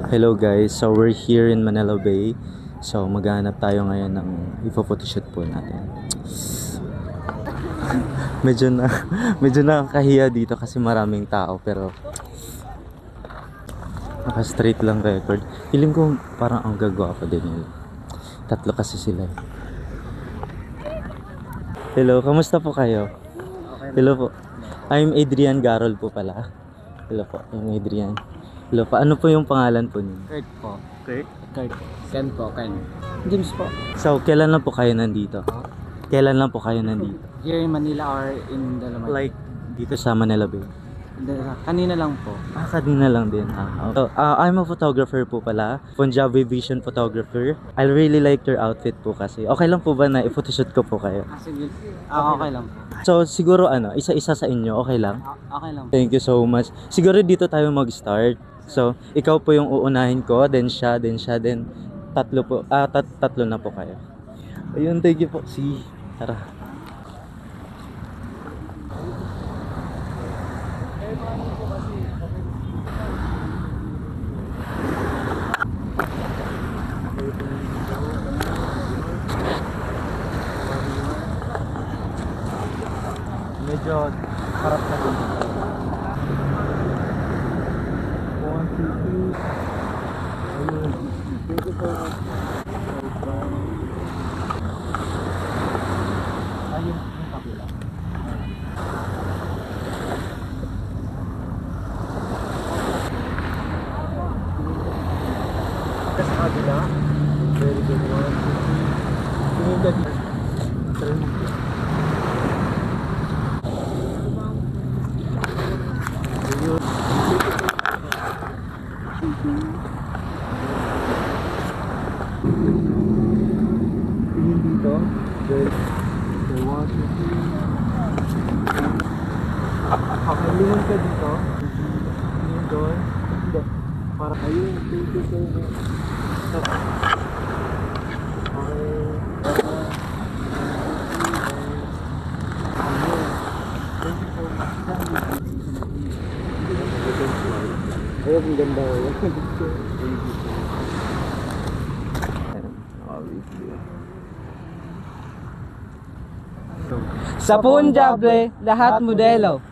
Hello guys, so we're here in Manila Bay. So maghahanap tayo ngayon ng ipopotoshoot po natin. medyo na medyo nakakahiya dito kasi maraming tao pero naka-straight lang record. Feeling ko parang ang gagwapo din nila. Tatlo kasi sila. Hello, kamusta po kayo? Hello po. I'm Adrian Garol po pala. Hello po, I'm Adrian. Hello po, ano po yung pangalan po niyo? Kurt po. Kurt? Kurt. Ken po, Ken. James po. So, kailan lang po kayo nandito? Kailan lang po kayo nandito? Here in Manila or in Dalaman? Like, dito sa Manila Bay? Kanina lang po. Kanina lang din. So, I'm a photographer po pala. Punjabi Vision photographer. I really like your outfit po kasi. Okay lang po ba na i-photoshoot ko po kayo? Sige. Okay lang po. So, siguro isa-isa sa inyo, okay lang? Okay lang po. Thank you so much. Siguro dito tayo mag-start. So, ikaw po yung uunahin ko, then siya, then tatlo po. Tatlo na po kayo. Ayun, thank you po. Sige, tara. Medyo harap na din. 1, 2, 3. Ayun. Thank you so much. Ayun, yung kapila. Sa kabila. Very good. 1, 2, 3. Tingin ka dito. Tingin dito. Good. So, 1, 2, 3. Okay, lingon ka dito. Tingin doon. Hindi. Para ayun. Thank you so much. Stop. Okay. Thank you so much. Ayun, ang ganda ko. Thank you so much. Sa Punjab, lahat modelo.